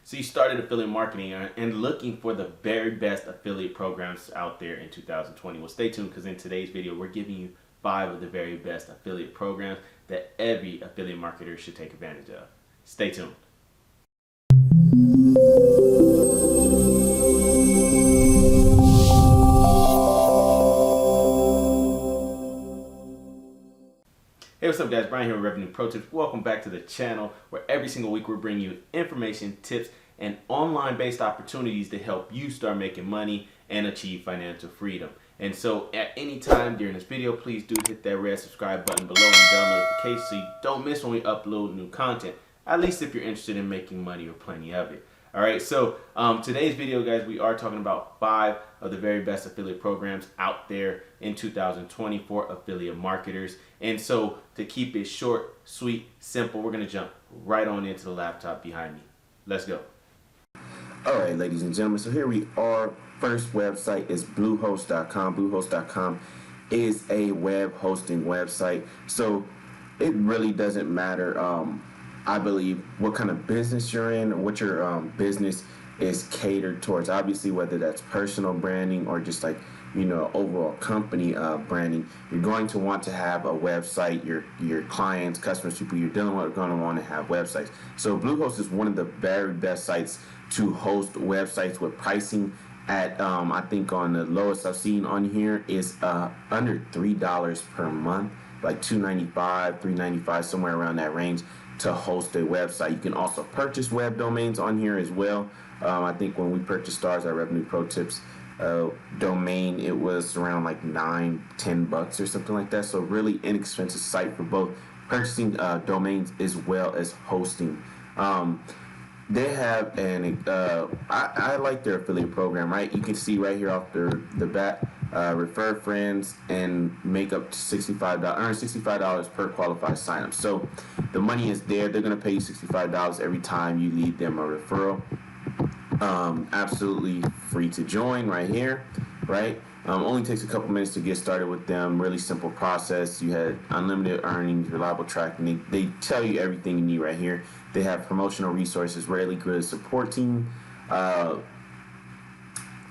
So you started affiliate marketing and looking for the very best affiliate programs out there in 2020. Well, stay tuned because in today's video, we're giving you 5 of the very best affiliate programs that every affiliate marketer should take advantage of. Stay tuned. Hey, what's up guys? Brian here with Revenue Pro Tips. Welcome back to the channel where every single week we're bringing you information, tips, and online based opportunities to help you start making money and achieve financial freedom. And so at any time during this video, please do hit that red subscribe button below and bell notification so you don't miss when we upload new content, at least if you're interested in making money or plenty of it. All right, so today's video, guys, we are talking about 5 of the very best affiliate programs out there in 2020 for affiliate marketers. And so to keep it short, sweet, simple, we're going to jump right on into the laptop behind me. Let's go. All right, ladies and gentlemen, so here we are. First website is Bluehost.com. Bluehost.com is a web hosting website. So it really doesn't matter, I believe, what kind of business you're in or what your business is catered towards. Obviously, whether that's personal branding or just like, overall company branding, you're going to want to have a website. Your clients, customers, people you're dealing with are going to want to have websites. So Bluehost is one of the very best sites to host websites with pricing at, I think on the lowest I've seen on here is under $3 per month, like $2.95, $3.95, somewhere around that range to host a website. You can also purchase web domains on here as well. I think when we purchased ours at Revenue Pro Tips domain, it was around like $9-10 or something like that. So really inexpensive site for both purchasing domains as well as hosting. They have I like their affiliate program, right? You can see right here off the bat, refer friends and make up to earn $65 per qualified sign up. So the money is there. They're going to pay you $65 every time you lead them a referral. Absolutely free to join right here, right? Only takes a couple minutes to get started with them. Really simple process. You had unlimited earnings, reliable tracking. They tell you everything you need right here. They have promotional resources, really good support team. I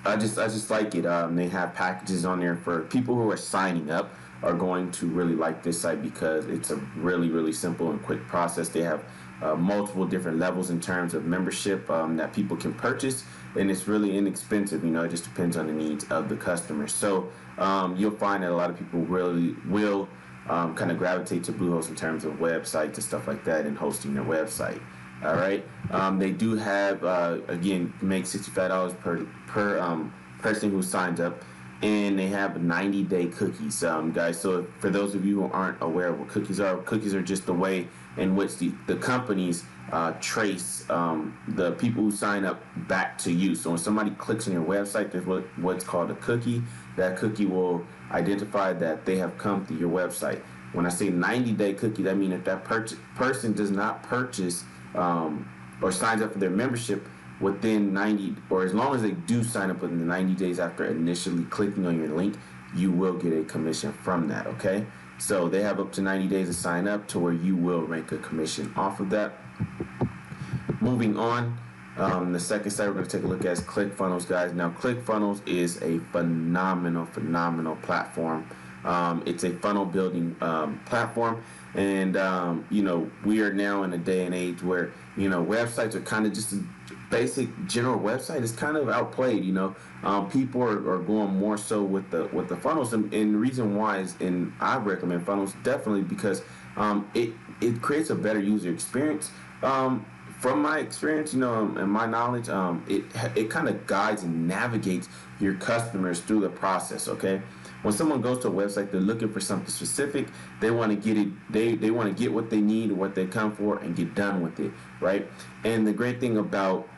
just like it. They have packages on there for people who are signing up are going to really like this site because it's a really simple and quick process. They have multiple different levels in terms of membership that people can purchase, and it's really inexpensive. It just depends on the needs of the customer. So you'll find that a lot of people really will kind of gravitate to Bluehost in terms of websites and stuff like that and hosting their website. All right. They do have, again, make $65 per person who signs up, and they have 90-day cookies, guys. So for those of you who aren't aware of what cookies are just the way in which the companies trace the people who sign up back to you. So when somebody clicks on your website, there's what's called a cookie. That cookie will identify that they have come to your website. When I say 90-day cookie, that means if that person does not purchase or signs up for their membership within 90, or as long as they do sign up within the 90 days after initially clicking on your link, you will get a commission from that, okay? So they have up to 90 days to sign up to where you will make a commission off of that. Moving on, the second site we're going to take a look at is Clickfunnels, guys. Now, Clickfunnels is a phenomenal platform. It's a funnel building platform, and we are now in a day and age where websites are kind of just a basic general website is kind of outplayed. People are going more so with the funnels, and the reason why is, and I recommend funnels definitely because it creates a better user experience. From my experience, and my knowledge, it kind of guides and navigates your customers through the process. Okay, when someone goes to a website, they're looking for something specific. They want to get it. They want to get what they need, what they come for, and get done with it, right? And the great thing about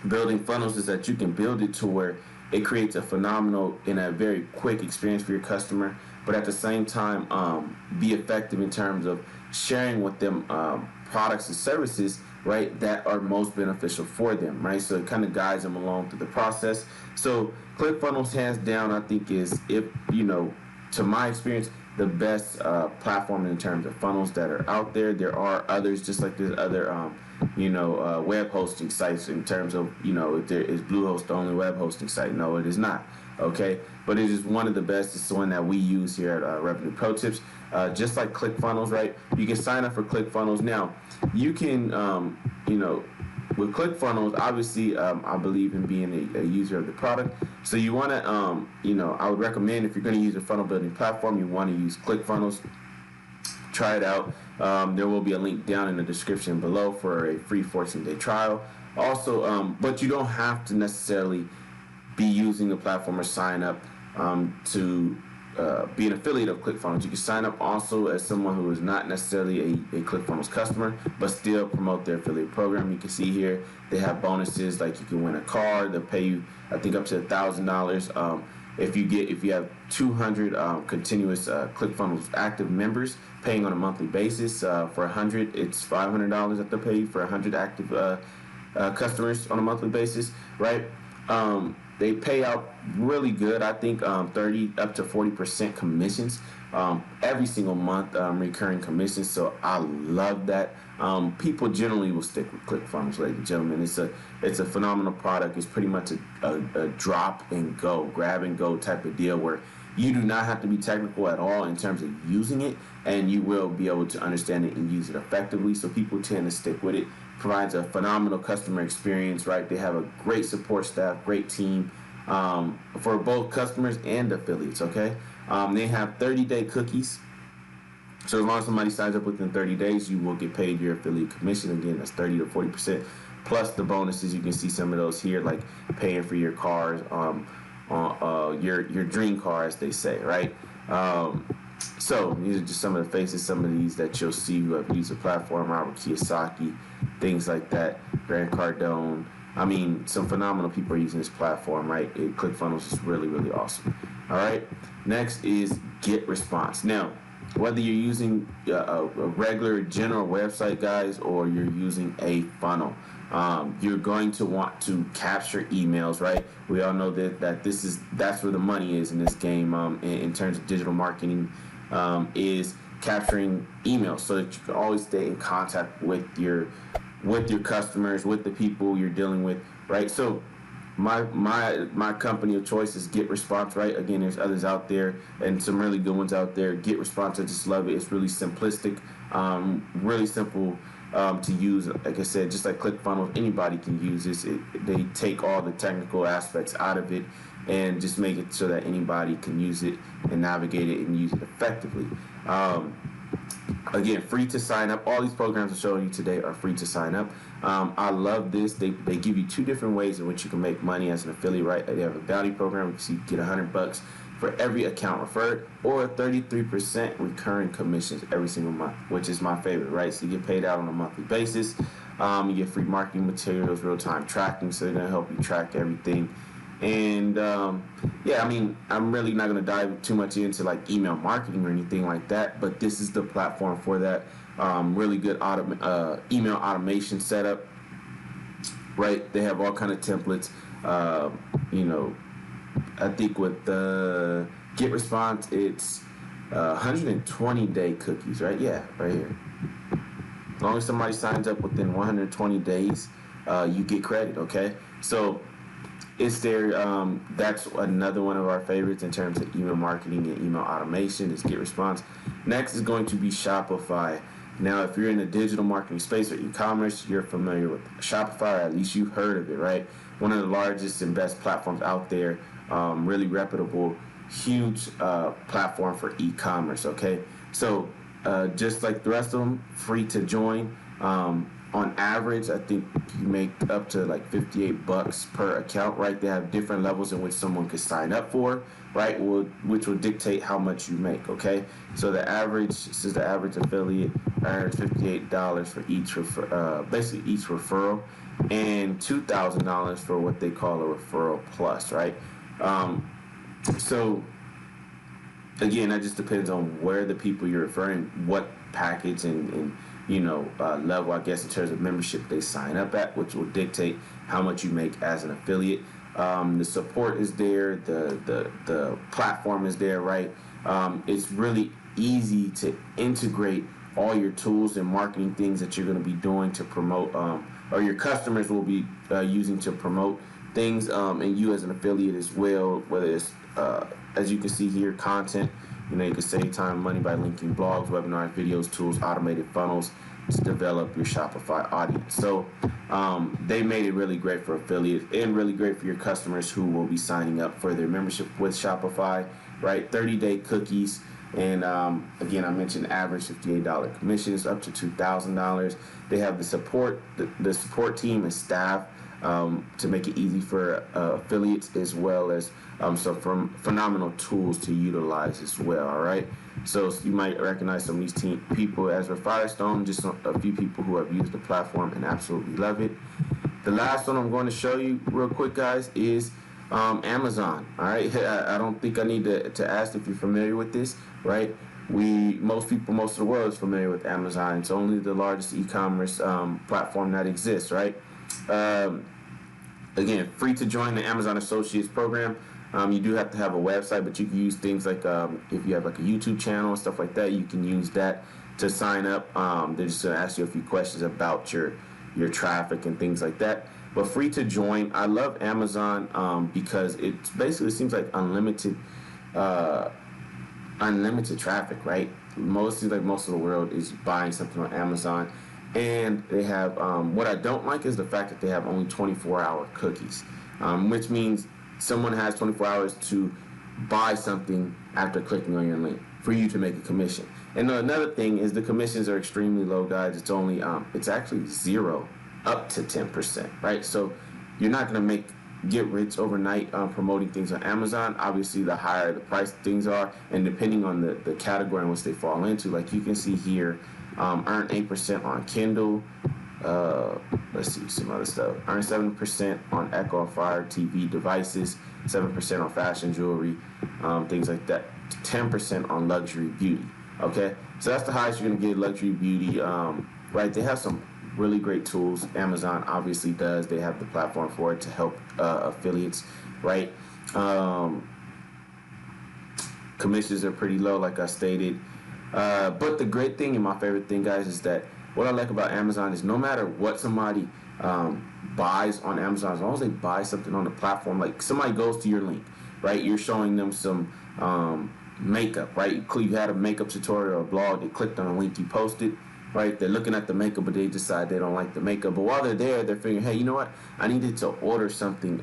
building funnels is that you can build it to where it creates a phenomenal and a very quick experience for your customer, but at the same time be effective in terms of sharing with them products and services, right, that are most beneficial for them, right? So it kind of guides them along through the process. So ClickFunnels, hands down, I think is, if to my experience, the best platform in terms of funnels that are out there. There are others, just like there's other web hosting sites in terms of, if there is Bluehost the only web hosting site. No, it is not. Okay, but it is one of the best. It's the one that we use here at Revenue Pro Tips. Just like Clickfunnels, right? You can sign up for Clickfunnels. Now, you can, with Clickfunnels, obviously, I believe in being a user of the product. So you want to, I would recommend, if you're going to use a funnel building platform, you want to use Clickfunnels. Try it out. There will be a link down in the description below for a free 14-day trial. Also, but you don't have to necessarily be using the platform or sign up to be an affiliate of Clickfunnels. You can sign up also as someone who is not necessarily a Clickfunnels customer, but still promote their affiliate program. You can see here they have bonuses, like you can win a car. They'll pay you, I think, up to $1,000 if you have 200 continuous Clickfunnels active members paying on a monthly basis. For 100, it's $500 that they'll pay you for 100 active customers on a monthly basis, right? They pay out really good. I think 30 up to 40% commissions every single month, recurring commissions. So I love that. People generally will stick with Clickfunnels, ladies and gentlemen. It's a phenomenal product. It's pretty much a drop and go, grab and go type of deal where you do not have to be technical at all in terms of using it, and you will be able to understand it and use it effectively. So people tend to stick with it. Provides a phenomenal customer experience, right? They have a great support staff, great team for both customers and affiliates, okay? They have 30-day cookies. So as long as somebody signs up within 30 days, you will get paid your affiliate commission. Again, that's 30 to 40%. Plus the bonuses, you can see some of those here, like paying for your cars, your dream car, as they say, right? So these are just some of the faces, some of these that you'll see who have used the platform. Robert Kiyosaki, things like that. Grant Cardone. I mean, some phenomenal people are using this platform, right? ClickFunnels is really, really awesome. All right. Next is Getresponse. Now, whether you're using a regular general website, guys, or you're using a funnel, you're going to want to capture emails, right? We all know that that's where the money is in this game, in terms of digital marketing, is capturing emails so that you can always stay in contact with your customers, with the people you're dealing with, right? So my company of choice is Getresponse, right? Again, there's others out there and some really good ones out there. Getresponse, I just love it. It's really simplistic, really simple to use. Like I said, just like ClickFunnels, anybody can use this. They take all the technical aspects out of it and just make it so that anybody can use it and navigate it and use it effectively. Again, free to sign up. All these programs I'm showing you today are free to sign up. I love this. They give you two different ways in which you can make money as an affiliate, right? They have a bounty program, so you get $100 for every account referred, or 33% recurring commissions every single month, which is my favorite, right? So you get paid out on a monthly basis. You get free marketing materials, real-time tracking, so they're going to help you track everything. And yeah, I mean, I'm really not going to dive too much into like email marketing or anything like that, but this is the platform for that. Really good email automation setup, right? They have all kind of templates. I think with the Getresponse, it's 120-day cookies, right? Yeah, right here. As long as somebody signs up within 120 days, you get credit, okay? So it's there. That's another one of our favorites in terms of email marketing and email automation is Getresponse. Next is going to be Shopify. Now, if you're in the digital marketing space or e-commerce, you're familiar with Shopify, or at least you've heard of it, right? One of the largest and best platforms out there, really reputable, huge platform for e-commerce, okay? So just like the rest of them, free to join. On average, I think you make up to like $58 per account, right? They have different levels in which someone could sign up for, right? Which will dictate how much you make, okay? So the average affiliate earns $58 for basically each referral, and $2,000 for what they call a referral plus, right? So again, that just depends on where the people you're referring, what package and level, I guess, in terms of membership they sign up at, which will dictate how much you make as an affiliate. The support is there, the platform is there, right? It's really easy to integrate all your tools and marketing things that you're going to be doing to promote, or your customers will be using to promote things, and you as an affiliate as well, whether it's, as you can see here, content. You can save time and money by linking blogs, webinars, videos, tools, automated funnels to develop your Shopify audience. So they made it really great for affiliates and really great for your customers who will be signing up for their membership with Shopify, right? 30-day cookies. And again, I mentioned average $58 commissions up to $2,000. They have the support team and staff to make it easy for affiliates, as well as some phenomenal tools to utilize as well. All right, so you might recognize some of these people as with Firestone, just a few people who have used the platform and absolutely love it. The last one I'm going to show you real quick, guys, is Amazon. All right, I don't think I need to ask if you're familiar with this, right? Most of the world is familiar with Amazon. It's only the largest e-commerce platform that exists, right? Again, free to join the Amazon Associates program. You do have to have a website, but you can use things like if you have like a YouTube channel and stuff like that, you can use that to sign up. They're just going to ask you a few questions about your traffic and things like that. But free to join. I love Amazon because it basically seems like unlimited traffic, right? Most of the world is buying something on Amazon. And they have, what I don't like is the fact that they have only 24-hour cookies, which means someone has 24 hours to buy something after clicking on your link for you to make a commission. And another thing is the commissions are extremely low, guys. It's only, it's actually 0 up to 10%, right? So you're not going to get rich overnight promoting things on Amazon. Obviously, the higher the price things are, and depending on the category in which they fall into, like you can see here, earn 8% on Kindle. Let's see some other stuff. Earn 7% on Echo and Fire TV devices, 7% on fashion jewelry, things like that. 10% on luxury beauty. Okay, so that's the highest you're gonna get, luxury beauty. Right? They have some really great tools. Amazon obviously does. They have the platform for it to help affiliates. Right? Commissions are pretty low, like I stated. But the great thing and my favorite thing, guys, is that what I like about Amazon is no matter what somebody buys on Amazon, as long as they buy something on the platform, like somebody goes to your link, right? You're showing them some makeup, right? You had a makeup tutorial or a blog, they clicked on a link you posted, right? They're looking at the makeup, but they decide they don't like the makeup. But while they're there, they're figuring, hey, you know what? I needed to order something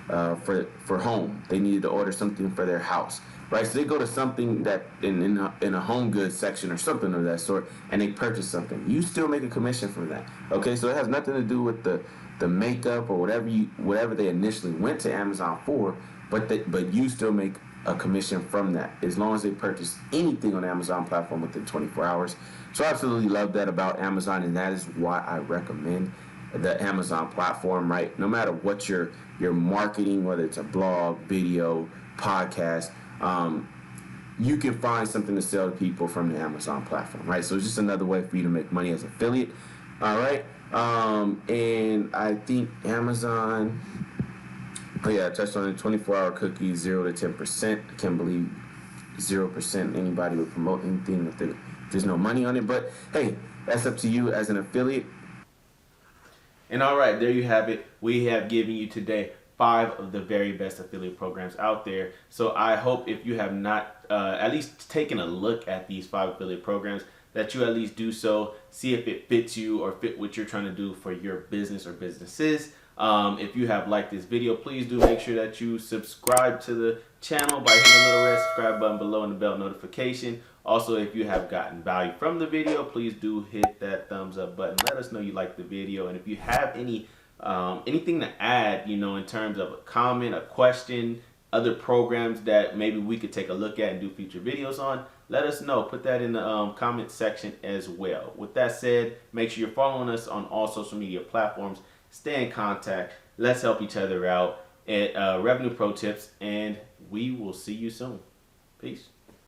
for home. They needed to order something for their house. Right, so they go to something that in a home goods section or something of that sort, and they purchase something. You still make a commission from that. Okay, so it has nothing to do with the makeup or whatever they initially went to Amazon for, but you still make a commission from that as long as they purchase anything on the Amazon platform within 24 hours. So I absolutely love that about Amazon, and that is why I recommend the Amazon platform. Right, no matter what your marketing, whether it's a blog, video, podcast. You can find something to sell to people from the Amazon platform, right? So it's just another way for you to make money as an affiliate. All right. And I think Amazon, I touched on it, 24-hour cookies, 0 to 10%. I can't believe 0% anybody would promote anything if there's no money on it. But hey, that's up to you as an affiliate. And all right, there you have it. We have given you today 5 of the very best affiliate programs out there. So I hope if you have not at least taken a look at these 5 affiliate programs, that you at least do so, see if it fits you or fit what you're trying to do for your business or businesses. If you have liked this video, please do make sure that you subscribe to the channel by hitting the little red subscribe button below and the bell notification. Also, if you have gotten value from the video, please do hit that thumbs up button. Let us know you like the video, and if you have anything to add, in terms of a comment, a question, other programs that maybe we could take a look at and do future videos on, let us know. Put that in the comment section as well. With that said, make sure you're following us on all social media platforms. Stay in contact. Let's help each other out at Revenue Pro Tips, and we will see you soon. Peace.